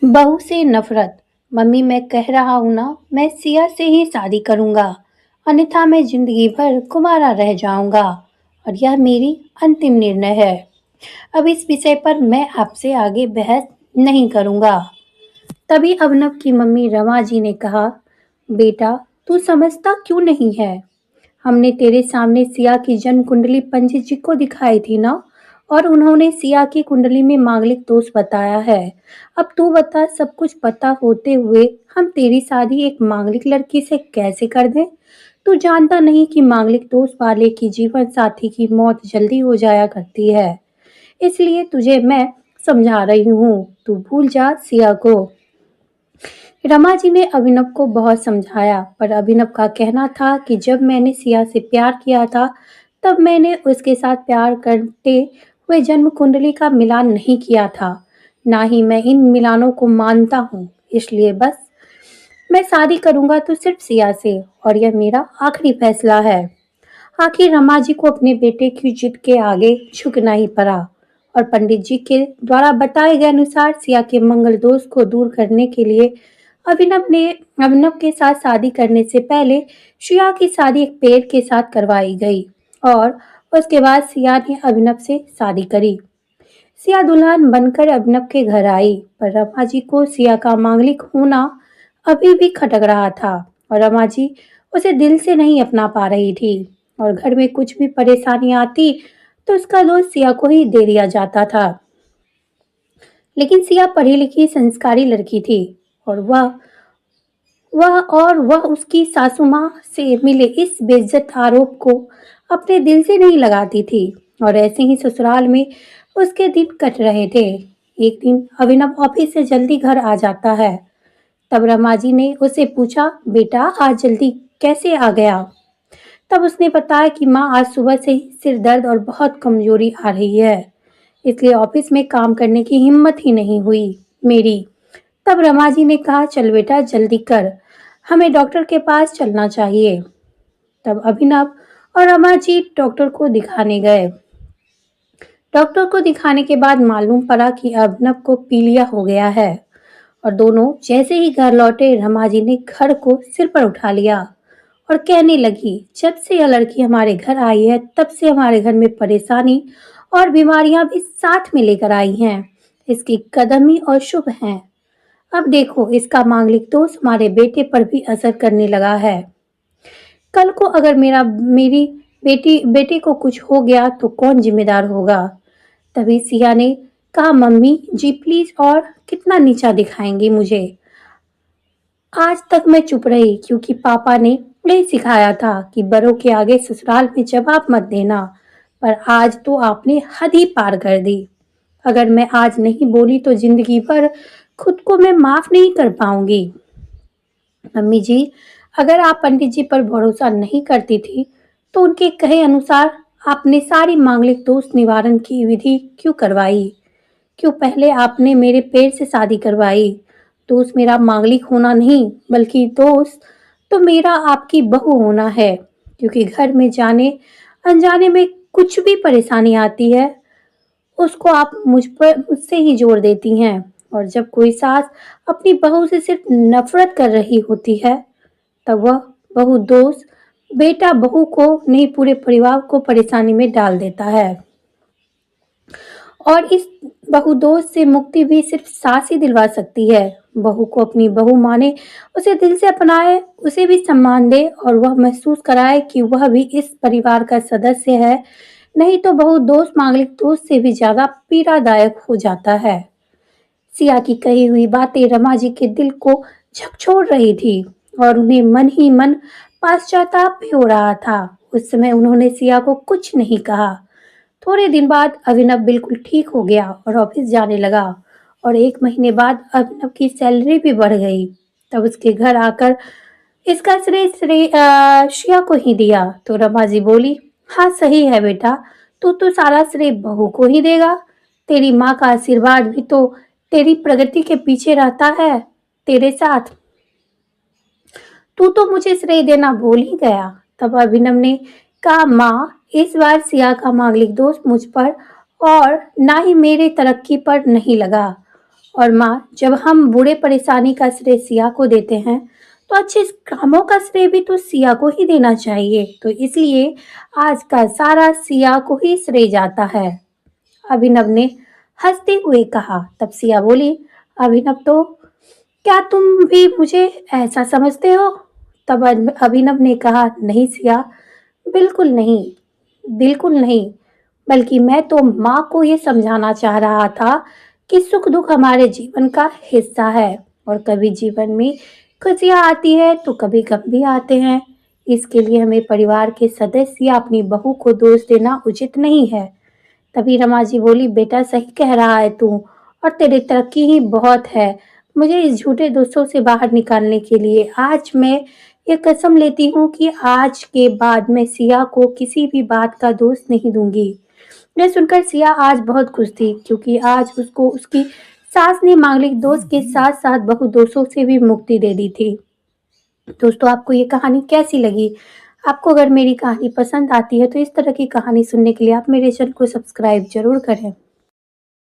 बहू से नफरत। मम्मी मैं कह रहा हूं ना, मैं सिया से ही शादी करूंगा, अन्यथा मैं जिंदगी भर कुंवारा रह जाऊंगा और यह मेरी अंतिम निर्णय है। अब इस विषय पर मैं आपसे आगे बहस नहीं करूंगा। तभी अभिनव की मम्मी रमा जी ने कहा, बेटा तू समझता क्यों नहीं है? हमने तेरे सामने सिया की जन्म कुंडली पंडित जी को दिखाई थी ना, और उन्होंने सिया की कुंडली में मांगलिक दोष बताया है। अब तू बता, सब कुछ पता होते हुए हम तेरी शादी एक मांगलिक लड़की से कैसे कर दें? तू जानता नहीं कि मांगलिक दोष वाले की जीवन साथी की मौत जल्दी हो जाया करती है। इसलिए तुझे मैं समझा रही हूँ, तू भूल जा सिया को। रमा जी ने अभिनव को बहुत समझाया, पर अभिनव का कहना था कि जब मैंने सिया से प्यार किया था, तब मैंने उसके साथ प्यार करते हुए जन्म कुंडली का मिलान नहीं किया था। ना ही मैं इन मिलानों को मानता हूँ। इसलिए बस मैं शादी करूंगा तो सिर्फ सिया से, और यह मेरा आखिरी फैसला है। आखिर रमा जी को अपने बेटे की जिद के आगे झुकना ही पड़ा, और पंडित जी के द्वारा बताए गए अनुसार सिया के मंगल दोष को दूर करने के लिए अभिनव के साथ शादी करने से पहले सिया की शादी एक पेड़ के साथ करवाई गई, और उसके बाद सिया ने अभिनव से शादी करी। सिया दुल्हन बनकर अभिनव के घर आई, पर रमा जी को सिया का मांगलिक होना अभी भी खटक रहा था, और रमा जी उसे दिल से नहीं अपना पा रही थी। और घर में कुछ भी परेशानी आती तो उसका दोष सिया को ही दे दिया जाता था। लेकिन सिया पढ़ी लिखी संस्कारी लड़की थी, और वह उसकी सासू माँ से मिले इस बेइज्जत आरोप को अपने दिल से नहीं लगाती थी, और ऐसे ही ससुराल में उसके दिन कट रहे थे। एक दिन अभिनव ऑफिस से जल्दी घर आ जाता है। तब रमा जी ने उसे पूछा, बेटा आज जल्दी कैसे आ गया? तब उसने बताया कि माँ आज सुबह से ही सिर दर्द और बहुत कमजोरी आ रही है, इसलिए ऑफिस में काम करने की हिम्मत ही नहीं हुई मेरी। तब रमा जी ने कहा, चल बेटा जल्दी कर, हमें डॉक्टर के पास चलना चाहिए। तब अभिनव और रमा जी डॉक्टर को दिखाने गए। डॉक्टर को दिखाने के बाद मालूम पड़ा कि अभिनव को पीलिया हो गया है, और दोनों जैसे ही घर लौटे रमा जी ने घर को सिर पर उठा लिया और कहने लगी, जब से यह लड़की हमारे घर आई है तब से हमारे घर में परेशानी और बीमारियां भी साथ में लेकर आई हैं। इसकी कदम ही अशुभ हैं। अब देखो इसका मांगलिक दोष हमारे बेटे पर भी असर करने लगा है। कल को अगर मेरी बेटी को कुछ हो गया तो कौन जिम्मेदार होगा? तभी सिया ने कहा, मम्मी जी प्लीज, और कितना नीचा दिखाएंगी मुझे? आज तक मैं चुप रही क्योंकि पापा ने यही सिखाया था कि बड़ों के आगे ससुराल में जवाब मत देना, पर आज तो आपने हद ही पार कर दी। अगर मैं आज नहीं बोली तो जिंदगी भर खुद को मैं माफ नहीं कर पाऊंगी। मम्मी जी, अगर आप पंडित जी पर भरोसा नहीं करती थी तो उनके कहे अनुसार आपने सारी मांगलिक दोष निवारण की विधि क्यों करवाई? क्यों पहले आपने मेरे पेट से शादी करवाई? दोष मेरा मांगलिक होना नहीं, बल्कि दोष तो मेरा आपकी बहू होना है, क्योंकि घर में जाने अनजाने में कुछ भी परेशानी आती है उसको आप मुझसे ही जोड़ देती हैं। और जब कोई सास अपनी बहू से सिर्फ नफरत कर रही होती है, तब वह बहू दोष बेटा बहू को नहीं पूरे परिवार को परेशानी में डाल देता है। और इस बहुदोष से मुक्ति भी सिर्फ सास ही दिलवा सकती है। बहू को अपनी बहू माने, उसे दिल से अपनाए, उसे भी सम्मान दे, और वह महसूस कराए कि वह भी इस परिवार का सदस्य है। नहीं तो बहु दोष मांगलिक दोष से भी ज्यादा पीड़ादायक हो जाता है। सिया की कही हुई बातें रमा जी के दिल को झकझोर रही थी, और उन्हें मन ही मन पश्चाताप भी हो रहा था। उस समय उन्होंने सिया को कुछ नहीं कहा। थोड़े दिन बाद अभिनव बिल्कुल ठीक हो गया और ऑफिस जाने लगा, और 1 महीने बाद अभिनव की सैलरी भी बढ़ गई। तब उसके घर आकर इसका श्रेय श्रेया को ही दिया तो रमा जी बोली, हाँ सही है बेटा, तू तो सारा श्रेय बहू को ही देगा। तेरी माँ का आशीर्वाद भी तो तेरी प्रगति के पीछे रहता है। तेरे साथ तू तो मुझे श्रेय देना भूल ही गया। तब अभिनव ने कहा, माँ इस बार सिया का मांगलिक दोष मुझ पर और ना ही मेरे तरक्की पर नहीं लगा, और माँ, जब हम बूढ़े परेशानी का श्रेय सिया को देते हैं, तो अच्छे कामों का श्रेय भी तो सिया को ही देना चाहिए। तो इसलिए आज का सारा सिया को ही श्रेय जाता है। अभिनव ने हंसते हुए कहा। तब सिया बोली, अभिनव तो क्या तुम भी मुझे ऐसा समझते हो? तब अभिनव ने कहा, नहीं सिया, बिल्कुल नहीं, बिल्कुल नहीं, बल्कि मैं तो माँ को ये समझाना चाह रहा था कि सुख दुख हमारे जीवन का हिस्सा है और कभी जीवन में खुशियाँ आती है तो कभी गम भी आते हैं। इसके लिए हमें परिवार के सदस्य या अपनी बहू को दोष देना उचित नहीं है। तभी रमा जी बोली, बेटा सही कह रहा है तू, और तेरी तरक्की ही बहुत है मुझे इस झूठे दोस्तों से बाहर निकालने के लिए। आज मैं ये कसम लेती हूँ कि आज के बाद मैं सिया को किसी भी बात का दोष नहीं दूंगी। यह सुनकर सिया आज बहुत खुश थी, क्योंकि आज उसको उसकी सास ने मांगलिक दोष के साथ साथ बहु दोषों से भी मुक्ति दे दी थी। दोस्तों, आपको ये कहानी कैसी लगी? आपको अगर मेरी कहानी पसंद आती है तो इस तरह की कहानी सुनने के लिए आप मेरे चैनल को सब्सक्राइब जरूर करें।